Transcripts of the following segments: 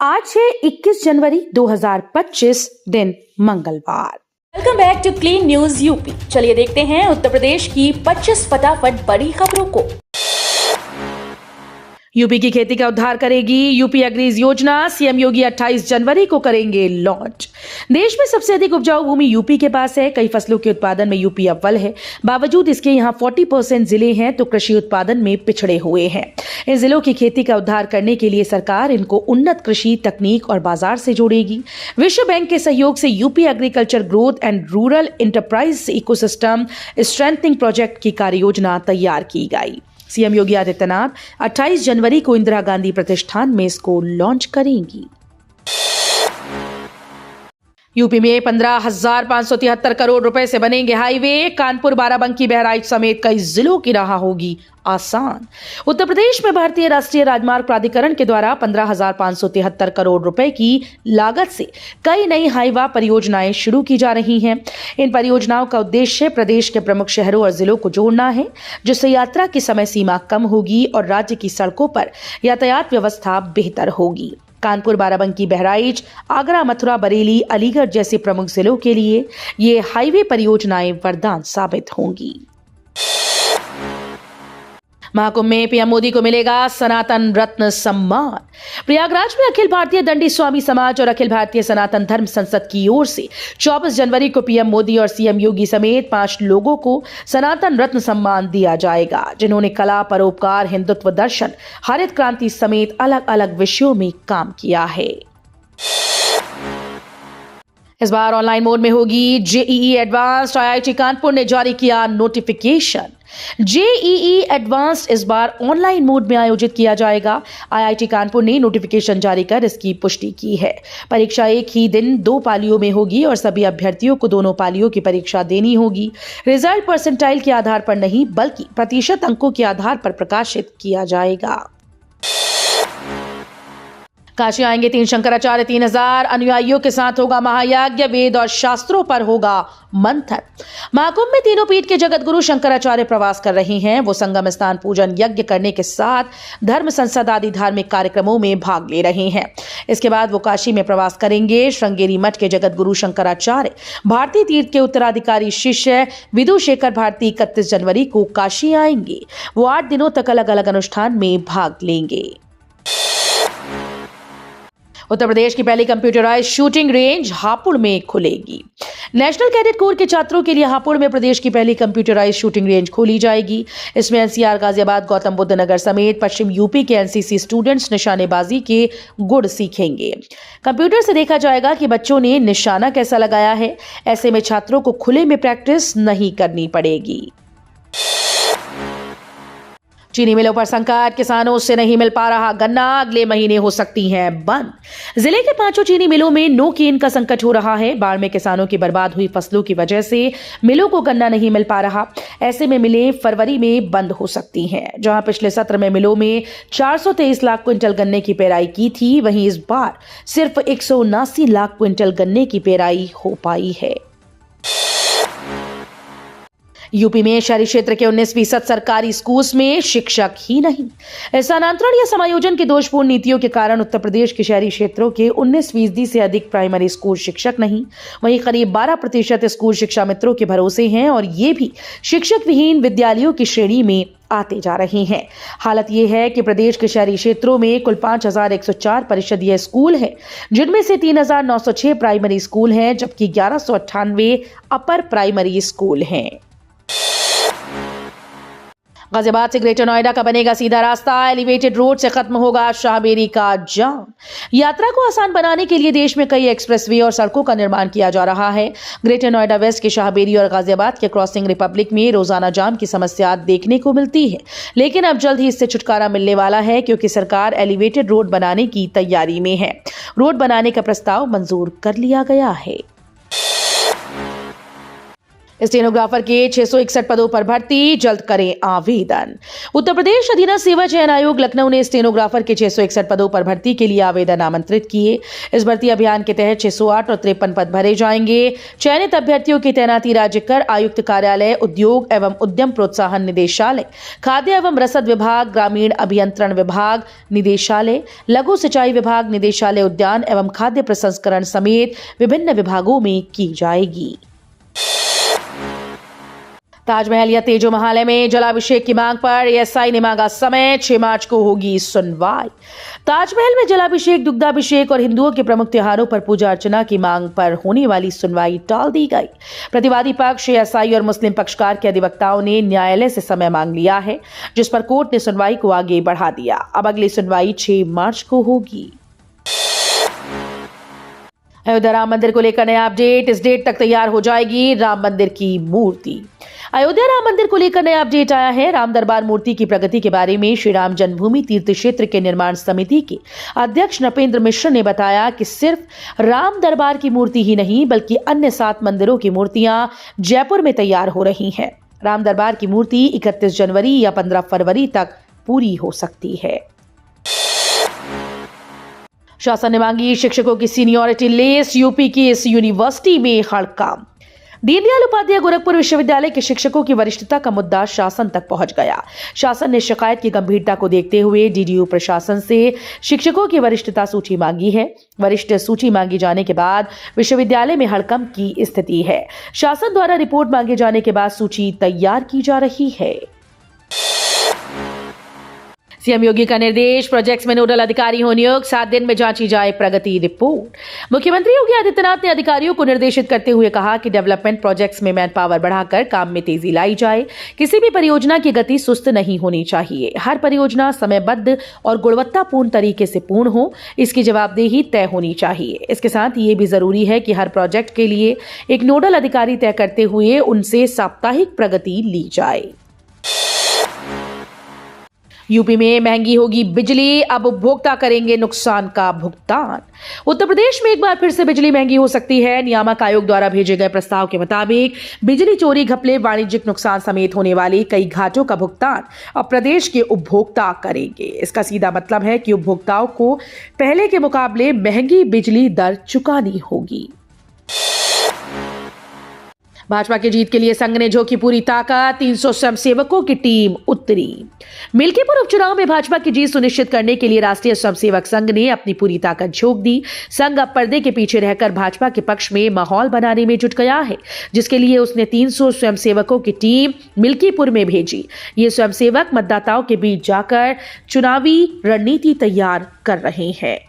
आज है 21 जनवरी 2025 दिन मंगलवार। Welcome back to clean news UP. चलिए देखते हैं उत्तर प्रदेश की 25 फटाफट बड़ी खबरों को। यूपी की खेती का उद्धार करेगी यूपी एग्रीज योजना। सीएम योगी 28 जनवरी को करेंगे लॉन्च। देश में सबसे अधिक उपजाऊ भूमि यूपी के पास है। कई फसलों के उत्पादन में यूपी अव्वल है। बावजूद इसके यहाँ 40% जिले हैं तो कृषि उत्पादन में पिछड़े हुए हैं। इन जिलों की खेती का उद्धार करने के लिए सरकार इनको उन्नत कृषि तकनीक और बाजार से जोड़ेगी। विश्व बैंक के सहयोग से UP agriculture growth and rural enterprise ecosystem strengthening project की कार्य योजना तैयार की गई। सीएम योगी आदित्यनाथ 28 जनवरी को इंदिरा गांधी प्रतिष्ठान में इसको लॉन्च करेंगी। यूपी में 15,573 करोड़ रुपए से बनेंगे हाईवे। कानपुर, बाराबंकी, बहराइच समेत कई जिलों की राह होगी आसान। उत्तर प्रदेश में भारतीय राष्ट्रीय राजमार्ग प्राधिकरण के द्वारा 15,573 करोड़ रुपए की लागत से कई नई हाईवा परियोजनाएं शुरू की जा रही हैं। इन परियोजनाओं का उद्देश्य प्रदेश के प्रमुख शहरों और जिलों को जोड़ना है, जिससे यात्रा की समय सीमा कम होगी और राज्य की सड़कों पर यातायात व्यवस्था बेहतर होगी। कानपुर, बाराबंकी, बहराइच, आगरा, मथुरा, बरेली, अलीगढ़ जैसे प्रमुख जिलों के लिए ये हाईवे परियोजनाएं वरदान साबित होंगी। महाकुंभ में पीएम मोदी को मिलेगा सनातन रत्न सम्मान। प्रयागराज में अखिल भारतीय दंडी स्वामी समाज और अखिल भारतीय सनातन धर्म संसद की ओर से 24 जनवरी को पीएम मोदी और सीएम योगी समेत 5 लोगों को सनातन रत्न सम्मान दिया जाएगा, जिन्होंने कला, परोपकार, हिंदुत्व दर्शन, हरित क्रांति समेत अलग अलग विषयों में काम किया है। इस बार ऑनलाइन मोड में होगी जेईई एडवांस्ड। आईआईटी कानपुर ने जारी किया नोटिफिकेशन। जेईई एडवांस्ड इस बार ऑनलाइन मोड में आयोजित किया जाएगा। आईआईटी कानपुर ने नोटिफिकेशन जारी कर इसकी पुष्टि की है। परीक्षा एक ही दिन 2 पालियों में होगी और सभी अभ्यर्थियों को दोनों पालियों की परीक्षा देनी होगी। रिजल्ट परसेंटाइल के आधार पर नहीं बल्कि प्रतिशत अंकों के आधार पर प्रकाशित किया जाएगा। काशी आएंगे 3 शंकराचार्य, 3000 अनुयायियों के साथ होगा महायज्ञ। वेद और शास्त्रों पर होगा मंथन। महाकुंभ में तीनों पीठ के जगत गुरु शंकराचार्य प्रवास कर रहे हैं। वो संगम स्नान, पूजन, यज्ञ करने के साथ धर्म संसद आदि धार्मिक कार्यक्रमों में भाग ले रहे हैं। इसके बाद वो काशी में प्रवास करेंगे। श्रृंगेरी मठ के जगत गुरु शंकराचार्य भारतीय तीर्थ के उत्तराधिकारी शिष्य विदुशेखर भारती 31 जनवरी को काशी आएंगे। वो 8 दिनों तक अलग अलग अनुष्ठान में भाग लेंगे। उत्तर प्रदेश की पहली कंप्यूटराइज्ड शूटिंग रेंज हापुड़ में खुलेगी। नेशनल कैडेट कोर के छात्रों के लिए हापुड़ में प्रदेश की पहली कंप्यूटराइज्ड शूटिंग रेंज खोली जाएगी। इसमें एनसीआर, गाजियाबाद, गौतम बुद्ध नगर समेत पश्चिम यूपी के एनसीसी स्टूडेंट्स निशानेबाजी के गुण सीखेंगे। कंप्यूटर से देखा जाएगा कि बच्चों ने निशाना कैसा लगाया है। ऐसे में छात्रों को खुले में प्रैक्टिस नहीं करनी पड़ेगी। चीनी मिलों पर संकट, किसानों से नहीं मिल पा रहा गन्ना, अगले महीने हो सकती हैं बंद। जिले के 5 चीनी मिलों में नो केन का संकट हो रहा है। बाढ़ में किसानों की बर्बाद हुई फसलों की वजह से मिलों को गन्ना नहीं मिल पा रहा। ऐसे में मिलें फरवरी में बंद हो सकती हैं। जहां पिछले सत्र में मिलों में 423 लाख क्विंटल गन्ने की पेराई की थी, वहीं इस बार सिर्फ 179 लाख क्विंटल गन्ने की पेराई हो पाई है। यूपी में शहरी क्षेत्र के 19% सरकारी स्कूल में शिक्षक ही नहीं। स्थानांतरण या समायोजन की दोषपूर्ण नीतियों के कारण उत्तर प्रदेश के शहरी क्षेत्रों के 19% से अधिक प्राइमरी स्कूल शिक्षक नहीं। वहीं करीब 12% स्कूल शिक्षा मित्रों के भरोसे हैं और ये भी शिक्षक विहीन विद्यालयों की श्रेणी में आते जा रहे हैं। हालत यह है कि प्रदेश के शहरी क्षेत्रों में कुल 5,104 परिषदीय स्कूल हैं, जिनमें से 3,906 प्राइमरी स्कूल हैं, जबकि 1,198 अपर प्राइमरी स्कूल हैं। गाजियाबाद से ग्रेटर नोएडा का बनेगा सीधा रास्ता। एलिवेटेड रोड से खत्म होगा शाहबेरी का जाम। यात्रा को आसान बनाने के लिए देश में कई एक्सप्रेसवे और सड़कों का निर्माण किया जा रहा है। ग्रेटर नोएडा वेस्ट के शाहबेरी और गाजियाबाद के क्रॉसिंग रिपब्लिक में रोजाना जाम की समस्या देखने को मिलती है, लेकिन अब जल्द ही इससे छुटकारा मिलने वाला है, क्योंकि सरकार एलिवेटेड रोड बनाने की तैयारी में है। रोड बनाने का प्रस्ताव मंजूर कर लिया गया है। स्टेनोग्राफर के 661 पदों पर भर्ती, जल्द करें आवेदन। उत्तर प्रदेश अधीनस्थ सेवा चयन आयोग लखनऊ ने स्टेनोग्राफर के 661 पदों पर भर्ती के लिए आवेदन आमंत्रित किए। इस भर्ती अभियान के तहत 608 और 53 पद भरे जाएंगे। चयनित अभ्यर्थियों की तैनाती राज्य कर आयुक्त कार्यालय, उद्योग एवं उद्यम प्रोत्साहन निदेशालय, खाद्य एवं रसद विभाग, ग्रामीण अभियंत्रण विभाग निदेशालय, लघु सिंचाई विभाग निदेशालय, उद्यान एवं खाद्य प्रसंस्करण समेत विभिन्न विभागों में की जाएगी। ताजमहल या तेजो महालय में जलाभिषेक की मांग पर एएसआई ने मांगा समय, 6 मार्च को होगी सुनवाई। ताजमहल में जलाभिषेक, दुग्धाभिषेक और हिंदुओं के प्रमुख त्योहारों पर पूजा अर्चना की मांग पर होने वाली सुनवाई टाल दी गई। प्रतिवादी पक्ष, एएसआई और मुस्लिम पक्षकार के अधिवक्ताओं ने न्यायालय से समय मांग लिया है, जिस पर कोर्ट ने सुनवाई को आगे बढ़ा दिया। अब अगली सुनवाई 6 मार्च को होगी। अयोध्या राम मंदिर को लेकर नया अपडेट, इस डेट तक तैयार हो जाएगी राम मंदिर की मूर्ति। अयोध्या राम मंदिर को लेकर नया अपडेट आया है। राम दरबार मूर्ति की प्रगति के बारे में श्री राम जन्मभूमि तीर्थ क्षेत्र के निर्माण समिति के अध्यक्ष नृपेंद्र मिश्र ने बताया कि सिर्फ राम दरबार की मूर्ति ही नहीं बल्कि अन्य 7 मंदिरों की मूर्तियां जयपुर में तैयार हो रही हैं। राम दरबार की मूर्ति 31 जनवरी या 15 फरवरी तक पूरी हो सकती है। शासन ने मांगी शिक्षकों की सीनियरिटी लिस्ट, यूपी की इस यूनिवर्सिटी में हड़कंप। दीनदयाल उपाध्याय गोरखपुर विश्वविद्यालय के शिक्षकों की वरिष्ठता का मुद्दा शासन तक पहुंच गया। शासन ने शिकायत की गंभीरता को देखते हुए डीडीयू प्रशासन से शिक्षकों की वरिष्ठता सूची मांगी है। वरिष्ठ सूची मांगी जाने के बाद विश्वविद्यालय में हड़कंप की स्थिति है। शासन द्वारा रिपोर्ट मांगे जाने के बाद सूची तैयार की जा रही है। सीएम योगी का निर्देश, प्रोजेक्ट्स में नोडल अधिकारी हो नियुक्त, 7 दिन में जांची जाए प्रगति रिपोर्ट। मुख्यमंत्री योगी आदित्यनाथ ने अधिकारियों को निर्देशित करते हुए कहा कि डेवलपमेंट प्रोजेक्ट्स में मैन पावर बढ़ाकर काम में तेजी लाई जाए। किसी भी परियोजना की गति सुस्त नहीं होनी चाहिए। हर परियोजना समयबद्ध और गुणवत्तापूर्ण तरीके से पूर्ण हो, इसकी जवाबदेही तय होनी चाहिए। इसके साथ ये भी जरूरी है कि हर प्रोजेक्ट के लिए एक नोडल अधिकारी तय करते हुए उनसे साप्ताहिक प्रगति ली जाए। यूपी में महंगी होगी बिजली, अब उपभोक्ता करेंगे नुकसान का भुगतान। उत्तर प्रदेश में एक बार फिर से बिजली महंगी हो सकती है। नियामक आयोग द्वारा भेजे गए प्रस्ताव के मुताबिक बिजली चोरी, घपले, वाणिज्यिक नुकसान समेत होने वाली कई घाटों का भुगतान अब प्रदेश के उपभोक्ता करेंगे। इसका सीधा मतलब है कि उपभोक्ताओं को पहले के मुकाबले महंगी बिजली दर चुकानी होगी। भाजपा की जीत के लिए संघ ने झोंकी पूरी ताकत, 300 स्वयंसेवकों की टीम उतरी। मिल्कीपुर उपचुनाव में भाजपा की जीत सुनिश्चित करने के लिए राष्ट्रीय स्वयंसेवक संघ ने अपनी पूरी ताकत झोंक दी। संघ अब पर्दे के पीछे रहकर भाजपा के पक्ष में माहौल बनाने में जुट गया है, जिसके लिए उसने 300 स्वयंसेवकों की टीम मिल्कीपुर में भेजी। ये स्वयंसेवक मतदाताओं के बीच जाकर चुनावी रणनीति तैयार कर रहे हैं।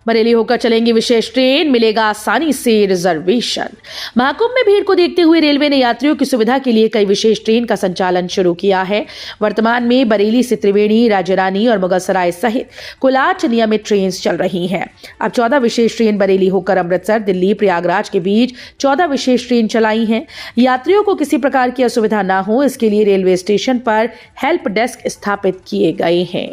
बरेली होकर चलेंगी विशेष ट्रेन, मिलेगा आसानी से रिजर्वेशन। महाकुंभ में भीड़ को देखते हुए रेलवे ने यात्रियों की सुविधा के लिए कई विशेष ट्रेन का संचालन शुरू किया है। वर्तमान में बरेली से त्रिवेणी, राज्यरानी और मुगलसराय सहित कुल 8 नियमित ट्रेन चल रही हैं। अब 14 विशेष ट्रेन बरेली होकर अमृतसर, दिल्ली, प्रयागराज के बीच 14 विशेष ट्रेन चलाई हैं। यात्रियों को किसी प्रकार की असुविधा न हो, इसके लिए रेलवे स्टेशन पर हेल्प डेस्क स्थापित किए गए हैं।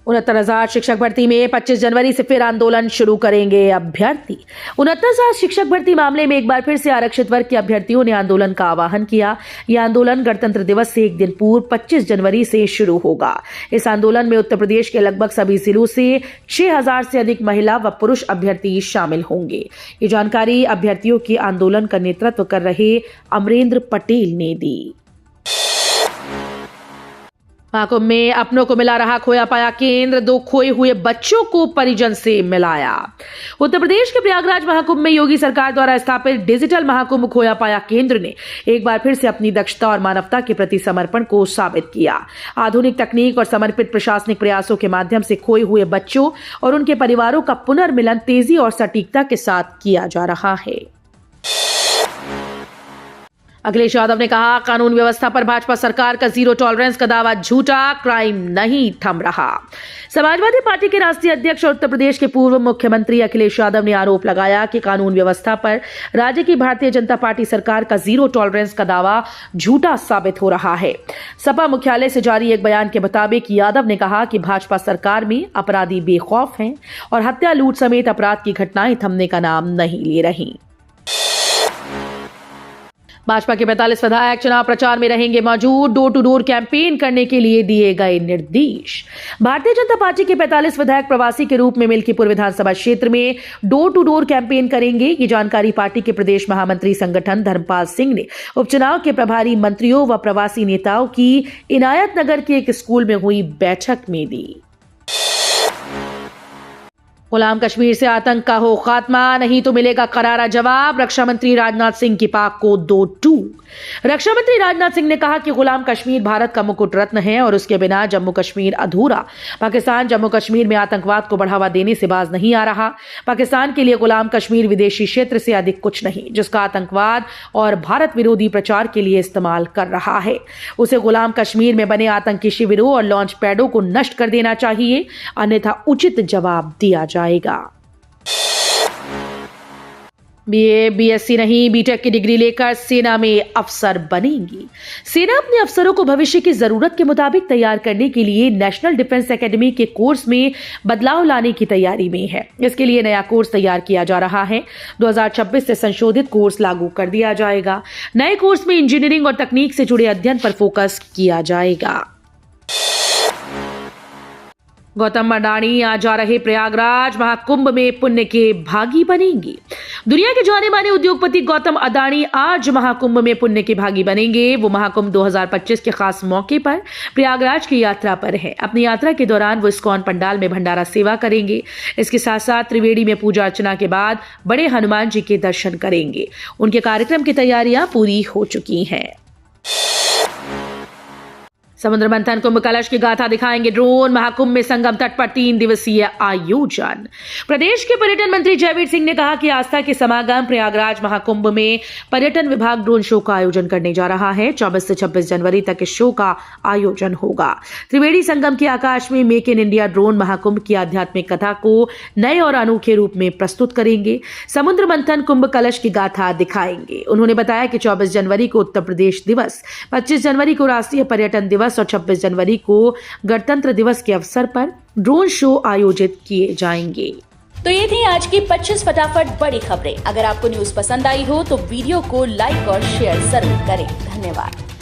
69,000 शिक्षक भर्ती में 25 जनवरी से फिर आंदोलन शुरू करेंगे अभ्यर्थी। 69,000 शिक्षक भर्ती मामले में एक बार फिर से आरक्षित वर्ग के अभ्यर्थियों ने आंदोलन का आह्वान किया। यह आंदोलन गणतंत्र दिवस से एक दिन पूर्व 25 जनवरी से शुरू होगा। इस आंदोलन में उत्तर प्रदेश के लगभग सभी जिलों से 6,000 से अधिक महिला व पुरुष अभ्यर्थी शामिल होंगे। ये जानकारी अभ्यर्थियों के आंदोलन का नेतृत्व कर रहे अमरेंद्र पटेल ने दी। महाकुंभ में अपनों को मिला रहा खोया पाया केंद्र, 2 खोए हुए बच्चों को परिजन से मिलाया। उत्तर प्रदेश के प्रयागराज महाकुंभ में योगी सरकार द्वारा स्थापित डिजिटल महाकुंभ खोया पाया केंद्र ने एक बार फिर से अपनी दक्षता और मानवता के प्रति समर्पण को साबित किया। आधुनिक तकनीक और समर्पित प्रशासनिक प्रयासों के माध्यम से खोए हुए बच्चों और उनके परिवारों का पुनर्मिलन तेजी और सटीकता के साथ किया जा रहा है। अखिलेश यादव ने कहा, कानून व्यवस्था पर भाजपा सरकार का जीरो टॉलरेंस का दावा झूठा, क्राइम नहीं थम रहा। समाजवादी पार्टी के राष्ट्रीय अध्यक्ष और उत्तर प्रदेश के पूर्व मुख्यमंत्री अखिलेश यादव ने आरोप लगाया कि कानून व्यवस्था पर राज्य की भारतीय जनता पार्टी सरकार का जीरो टॉलरेंस का दावा झूठा साबित हो रहा है। सपा मुख्यालय से जारी एक बयान के मुताबिक यादव ने कहा कि भाजपा सरकार में अपराधी बेखौफ हैं और हत्या, लूट समेत अपराध की घटनाएं थमने का नाम नहीं ले रही। भाजपा के 45 विधायक चुनाव प्रचार में रहेंगे मौजूद, डोर टू डोर कैंपेन करने के लिए दिए गए निर्देश। भारतीय जनता पार्टी के 45 विधायक प्रवासी के रूप में मिल्कीपुर विधानसभा क्षेत्र में डोर टू डोर कैंपेन करेंगे। ये जानकारी पार्टी के प्रदेश महामंत्री संगठन धर्मपाल सिंह ने उपचुनाव के प्रभारी मंत्रियों व प्रवासी नेताओं की इनायत नगर के एक स्कूल में हुई बैठक में दी। गुलाम कश्मीर से आतंक का हो खात्मा, नहीं तो मिलेगा करारा जवाब। रक्षा मंत्री राजनाथ सिंह की पाक को 2 टूक। रक्षा मंत्री राजनाथ सिंह ने कहा कि गुलाम कश्मीर भारत का मुकुट रत्न है और उसके बिना जम्मू कश्मीर अधूरा। पाकिस्तान जम्मू कश्मीर में आतंकवाद को बढ़ावा देने से बाज नहीं आ रहा। पाकिस्तान के लिए गुलाम कश्मीर विदेशी क्षेत्र से अधिक कुछ नहीं, जिसका आतंकवाद और भारत विरोधी प्रचार के लिए इस्तेमाल कर रहा है। उसे गुलाम कश्मीर में बने आतंकी शिविरों और लॉन्च पैडों को नष्ट कर देना चाहिए, अन्यथा उचित जवाब दिया जाएगा। बीए, बीएससी नहीं, बीटेक की डिग्री लेकर सेना में अफसर बनेंगी। सेना अपने अफसरों को भविष्य की जरूरत के मुताबिक तैयार करने के लिए नेशनल डिफेंस एकेडमी के कोर्स में बदलाव लाने की तैयारी में है। इसके लिए नया कोर्स तैयार किया जा रहा है। 2026 से संशोधित कोर्स लागू कर दिया जाएगा। नए कोर्स में इंजीनियरिंग और तकनीक से जुड़े अध्ययन पर फोकस किया जाएगा। गौतम अडानी आज जा रहे प्रयागराज, महाकुंभ में पुण्य के भागी बनेंगे। दुनिया के जाने माने उद्योगपति गौतम अडानी आज महाकुंभ में पुण्य के भागी बनेंगे। वो महाकुंभ 2025 के खास मौके पर प्रयागराज की यात्रा पर है। अपनी यात्रा के दौरान वो इस्कॉन पंडाल में भंडारा सेवा करेंगे। इसके साथ साथ त्रिवेणी में पूजा अर्चना के बाद बड़े हनुमान जी के दर्शन करेंगे। उनके कार्यक्रम की तैयारियां पूरी हो चुकी हैं। समुद्र मंथन कुंभ कलश की गाथा दिखाएंगे ड्रोन। महाकुंभ में संगम तट पर 3 दिवसीय आयोजन। प्रदेश के पर्यटन मंत्री जयवीर सिंह ने कहा कि आस्था के समागम प्रयागराज महाकुंभ में पर्यटन विभाग ड्रोन शो का आयोजन करने जा रहा है। 24 से 26 जनवरी तक इस शो का आयोजन होगा। त्रिवेणी संगम के आकाश में make in India drone Mahakumbh की आध्यात्मिक कथा को नए और अनोखे रूप में प्रस्तुत करेंगे। समुद्र मंथन कुंभ कलश की गाथा दिखाएंगे। उन्होंने बताया कि 24 जनवरी को उत्तर प्रदेश दिवस, 25 जनवरी को राष्ट्रीय पर्यटन दिवस और 26 जनवरी को गणतंत्र दिवस के अवसर पर ड्रोन शो आयोजित किए जाएंगे। तो ये थी आज की 25 फटाफट बड़ी खबरें। अगर आपको न्यूज पसंद आई हो तो वीडियो को लाइक और शेयर जरूर करें। धन्यवाद।